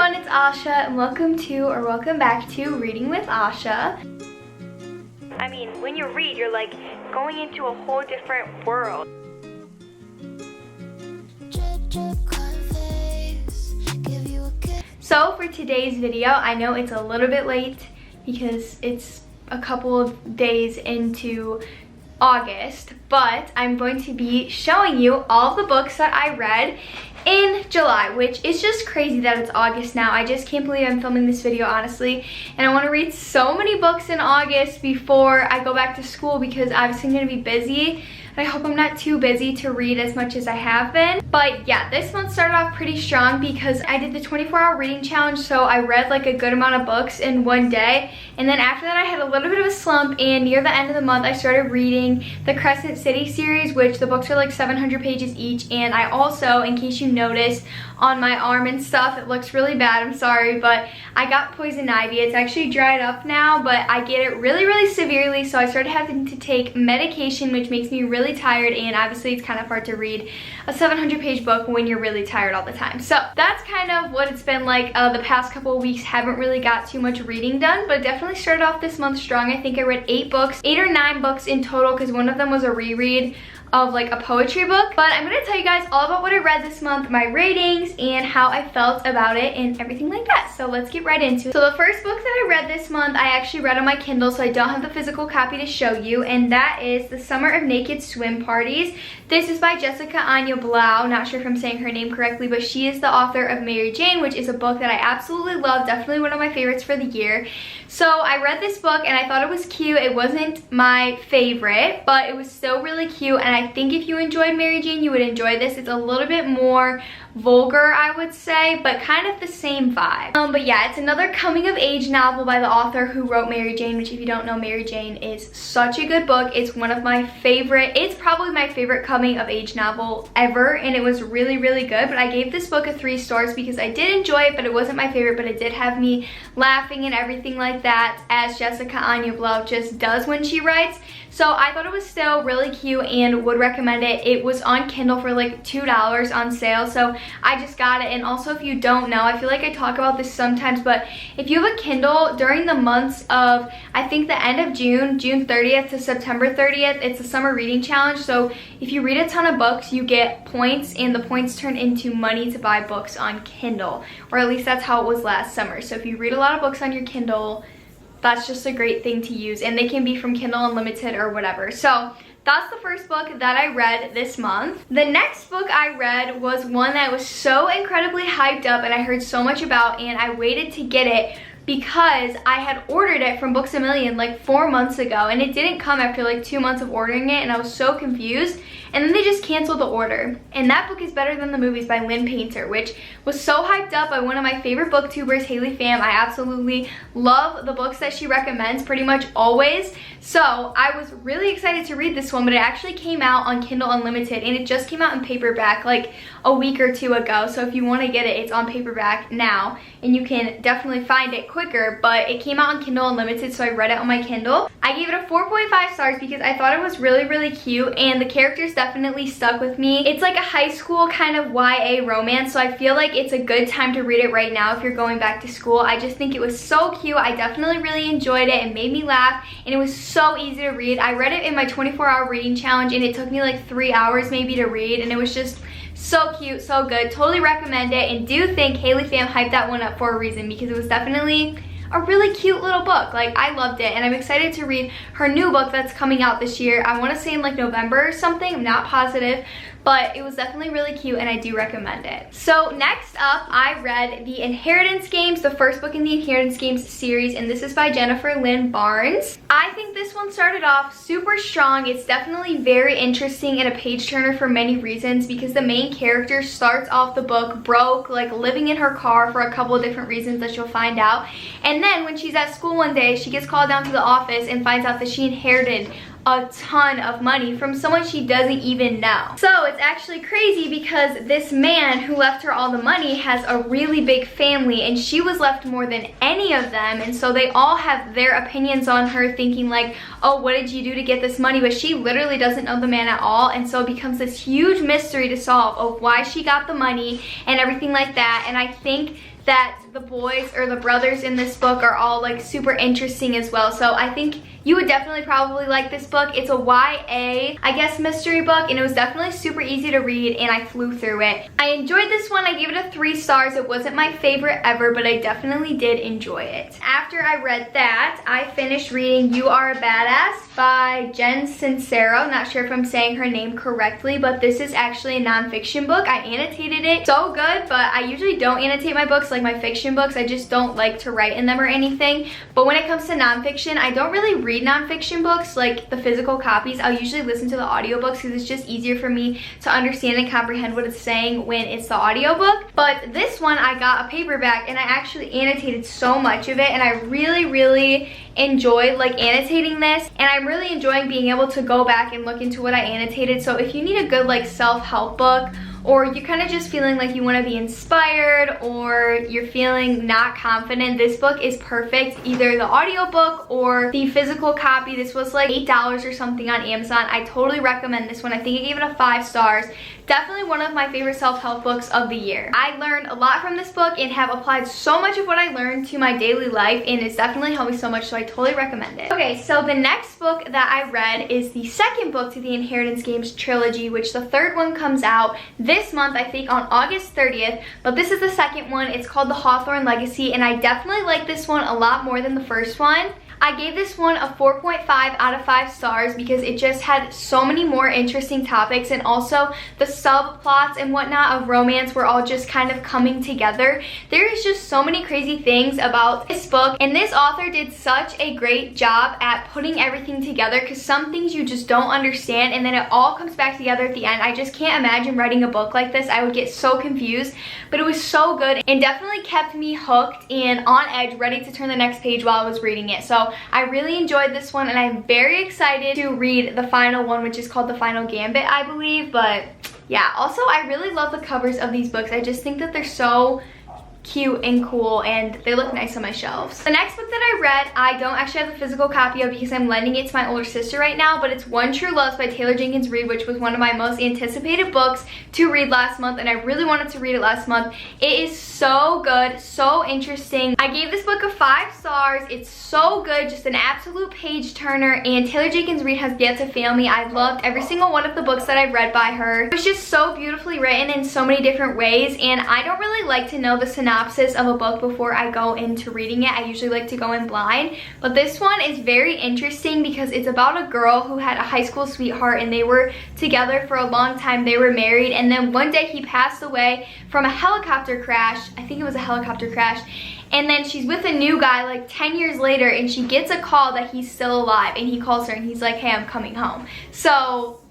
everyone, it's Asha and welcome back to Reading with Asha. I mean, when you read, you're like going into a whole different world. So for today's video, I know it's a little bit late because it's a couple of days into August, but I'm going to be showing you all the books that I read in July, which is just crazy that it's August now. I just can't believe I'm filming this video, honestly, and I want to read so many books in August before I go back to school because obviously I'm going to be busy. I hope I'm not too busy to read as much as I have been. But yeah, this month started off pretty strong because I did the 24-hour reading challenge, so I read like a good amount of books in one day. And then after that, I had a little bit of a slump, and near the end of the month, I started reading the Crescent City series, which the books are like 700 pages each. And I also, in case you noticed, on my arm and stuff, it looks really bad, I'm sorry, but I got poison ivy. It's actually dried up now, but I get it really severely, so I started having to take medication, which makes me really tired, and obviously it's kind of hard to read a 700-page book when you're really tired all the time. So that's kind of what it's been like the past couple of weeks. Haven't really got too much reading done, but definitely started off this month strong. I think I read 8 or 9 books in total because one of them was a reread of like a poetry book. But I'm gonna tell you guys all about what I read this month, my ratings, and how I felt about it and everything like that. So let's get right into it. So the first book that I read this month, I actually read on my Kindle, so I don't have the physical copy to show you, and that is The Summer of Naked Swim Parties. This is by Jessica Anya Blau. Not sure if I'm saying her name correctly, but she is the author of Mary Jane, which is a book that I absolutely love, definitely one of my favorites for the year. So I read this book and I thought it was cute. It wasn't my favorite, but it was still really cute, and I think if you enjoyed Mary Jane, you would enjoy this. It's a little bit more vulgar, I would say, but kind of the same vibe. But yeah, it's another coming of age novel by the author who wrote Mary Jane, which if you don't know, Mary Jane is such a good book. It's one of my favorite, it's probably my favorite coming of age novel ever, and it was really good. But I gave this book a 3 stars because I did enjoy it, but it wasn't my favorite, but it did have me laughing and everything like that, as Jessica Anya Blau just does when she writes. So I thought it was still really cute and would recommend it. It was on Kindle for like $2 on sale, so I just got it. And also, if you don't know, I feel like I talk about this sometimes, but if you have a Kindle during the months of, I think the end of June 30th to September 30th, it's a summer reading challenge. So if you read a ton of books, you get points, and the points turn into money to buy books on Kindle, or at least that's how it was last summer. So if you read a lot of books on your Kindle, that's just a great thing to use, and they can be from Kindle Unlimited or whatever. So that's the first book that I read this month. The next book I read was one that was so incredibly hyped up and I heard so much about, and I waited to get it because I had ordered it from Books A Million like 4 months ago, and it didn't come after like 2 months of ordering it, and I was so confused. And then they just canceled the order. And that book is Better Than the Movies by Lynn Painter, which was so hyped up by one of my favorite booktubers, Haley Pham. I absolutely love the books that she recommends pretty much always. So I was really excited to read this one, but it actually came out on Kindle Unlimited, and it just came out in paperback like a week or 2 ago. So if you want to get it, it's on paperback now, and you can definitely find it quicker, but it came out on Kindle Unlimited, so I read it on my Kindle. I gave it a 4.5 stars because I thought it was really cute, and the characters definitely stuck with me. It's like a high school kind of YA romance, so I feel like it's a good time to read it right now if you're going back to school. I just think it was so cute. I definitely really enjoyed it. It made me laugh, and it was so easy to read. I read it in my 24-hour reading challenge, and it took me like 3 hours maybe to read, and it was just so cute, so good. Totally recommend it, and do think Haley Pham hyped that one up for a reason because it was definitely a really cute little book. Like, I loved it, and I'm excited to read her new book that's coming out this year. I want to say in like November or something, I'm not positive, but it was definitely really cute, and I do recommend it. So next up, I read The Inheritance Games, the first book in the Inheritance Games series, and this is by Jennifer Lynn Barnes. I think this one started off super strong. It's definitely very interesting and a page turner for many reasons because the main character starts off the book broke, like living in her car for a couple of different reasons that you'll find out. And then when she's at school one day, she gets called down to the office and finds out that she inherited a ton of money from someone she doesn't even know. So it's actually crazy because this man who left her all the money has a really big family, and she was left more than any of them, and so they all have their opinions on her, thinking like, oh, what did you do to get this money? But she literally doesn't know the man at all, and so it becomes this huge mystery to solve of why she got the money and everything like that. And I think that the boys or the brothers in this book are all like super interesting as well. So I think you would definitely probably like this book. It's a YA, I guess, mystery book, and it was definitely super easy to read, and I flew through it. I enjoyed this one. I gave it a 3 stars. It wasn't my favorite ever, but I definitely did enjoy it. After I read that, I finished reading You Are a Badass by Jen Sincero. Not sure if I'm saying her name correctly, but this is actually a nonfiction book. I annotated it. So good, but I usually don't annotate my books like my fiction books. I just don't like to write in them or anything. But when it comes to nonfiction, I don't really read nonfiction books, like the physical copies. I'll usually listen to the audiobooks because it's just easier for me to understand and comprehend what it's saying when it's the audiobook. But this one, I got a paperback, and I actually annotated so much of it, and I really enjoyed like annotating this, and I'm really enjoying being able to go back and look into what I annotated. So if you need a good like self-help book, or you're kind of just feeling like you want to be inspired, or you're feeling not confident, this book is perfect. Either the audiobook or the physical copy. This was like $8 or something on Amazon. I totally recommend this one. I think I gave it a 5 stars. Definitely one of my favorite self-help books of the year. I learned a lot from this book and have applied so much of what I learned to my daily life, and it's definitely helped me so much, so I totally recommend it. Okay, so the next book that I read is the second book to the Inheritance Games trilogy, which the third one comes out this month, I think on August 30th, but this is the second one. It's called the Hawthorne Legacy, and I definitely like this one a lot more than the first one. I gave this one a 4.5 out of 5 stars because it just had so many more interesting topics, and also the subplots and whatnot of romance were all just kind of coming together. There is just so many crazy things about this book, and this author did such a great job at putting everything together, because some things you just don't understand and then it all comes back together at the end. I just can't imagine writing a book like this. I would get so confused, but it was so good and definitely kept me hooked and on edge, ready to turn the next page while I was reading it. So I really enjoyed this one, and I'm very excited to read the final one, which is called The Final Gambit, I believe. But yeah, also I really love the covers of these books. I just think that they're so cute and cool, and they look nice on my shelves. The next book that I read, I don't actually have the physical copy of because I'm lending it to my older sister right now, but it's One True Loves by Taylor Jenkins Reid, which was one of my most anticipated books to read last month, and I really wanted to read it last month. It is so good, so interesting. I gave this book a 5 stars. It's so good, just an absolute page turner, and Taylor Jenkins Reid has yet to fail me. I loved every single one of the books that I've read by her. It was just so beautifully written in so many different ways, and I don't really like to know the synopsis of a book before I go into reading it. I usually like to go in blind, but this one is very interesting because it's about a girl who had a high school sweetheart, and they were together for a long time. They were married, and then one day he passed away from a helicopter crash. I think it was a helicopter crash. And then she's with a new guy like 10 years later, and she gets a call that he's still alive, and he calls her and he's like, hey, I'm coming home. So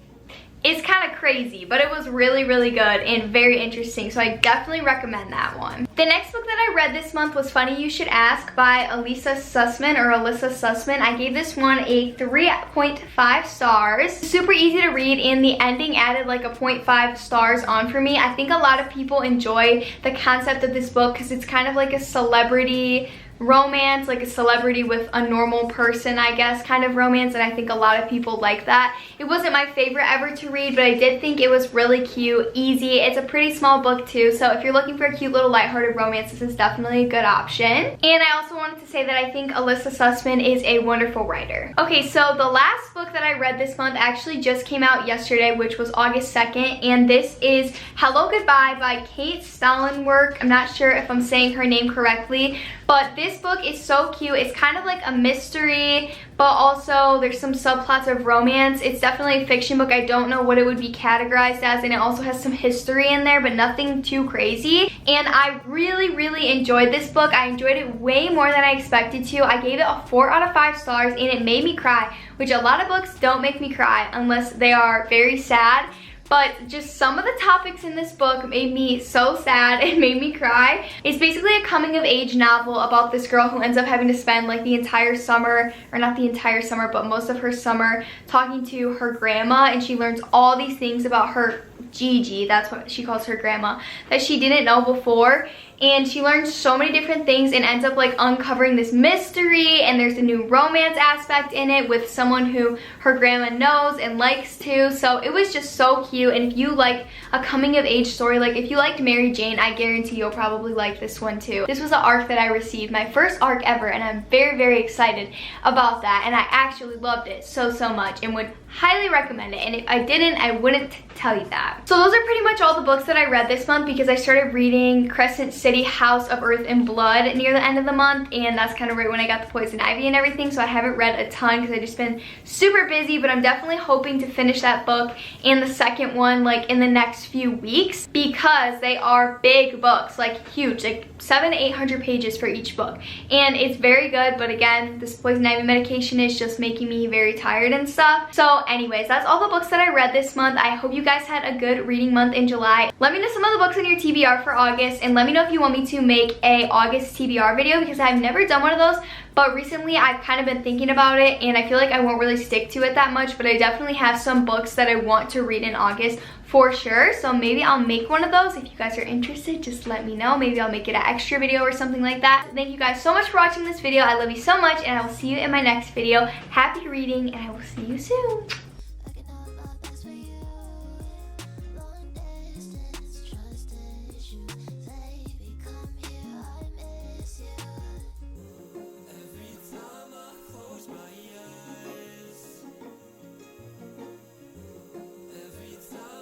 it's kind of crazy, but it was really good and very interesting, so I definitely recommend that one. The next book that I read this month was Funny You Should Ask by Alyssa Sussman. I gave this one a 3.5 stars. Super easy to read, and the ending added like a 0.5 stars on for me. I think a lot of people enjoy the concept of this book because it's kind of like a celebrity romance, like a celebrity with a normal person, I guess, kind of romance, and I think a lot of people like that. It wasn't my favorite ever to read, but I did think it was really cute, easy. It's a pretty small book too, so if you're looking for a cute little lighthearted romance, this is definitely a good option. And I also wanted to say that I think Alyssa Sussman is a wonderful writer. Okay, so the last book that I read this month actually just came out yesterday, which was August 2nd, and this is Hello Goodbye by Kate Stallenwerk. I'm not sure if I'm saying her name correctly, but this book is so cute. It's kind of like a mystery, but also there's some subplots of romance. It's definitely a fiction book. I don't know what it would be categorized as, and it also has some history in there, but nothing too crazy. And I really enjoyed this book. I enjoyed it way more than I expected to. I gave it a 4 out of 5 stars, and it made me cry, which a lot of books don't make me cry unless they are very sad. but just some of the topics in this book made me so sad. It made me cry. It's basically a coming of age novel about this girl who ends up having to spend like the entire summer, or not the entire summer, but most of her summer talking to her grandma, and she learns all these things about her Gigi, that's what she calls her grandma, that she didn't know before. And she learns so many different things and ends up like uncovering this mystery, and there's a new romance aspect in it with someone who her grandma knows and likes too. So it was just so cute. And if you like a coming of age story, like if you liked Mary Jane, I guarantee you'll probably like this one too. This was an arc that I received, my first arc ever, and I'm very, very excited about that. And I actually loved it so much and would highly recommend it. And if I didn't, I wouldn't tell you that. So those are pretty much all the books that I read this month, because I started reading Crescent City House of Earth and Blood near the end of the month, and that's kind of right when I got the Poison Ivy and everything. So I haven't read a ton because I've just been super busy, but I'm definitely hoping to finish that book and the second one like in the next few weeks, because they are big books, like huge, like 700 to 800 pages for each book, and it's very good. But again, this Poison Ivy medication is just making me very tired and stuff. So anyways, that's all the books that I read this month. I hope you guys had a good reading month in July. Let me know some of the books in your TBR for August, and let me know if you want me to make a August TBR video, because I've never done one of those, but recently I've kind of been thinking about it, and I feel like I won't really stick to it that much, but I definitely have some books that I want to read in August for sure. So maybe I'll make one of those. If you guys are interested, just let me know. Maybe I'll make it an extra video or something like that. Thank you guys so much for watching this video. I love you so much, and I will see you in my next video. Happy reading, and I will see you soon.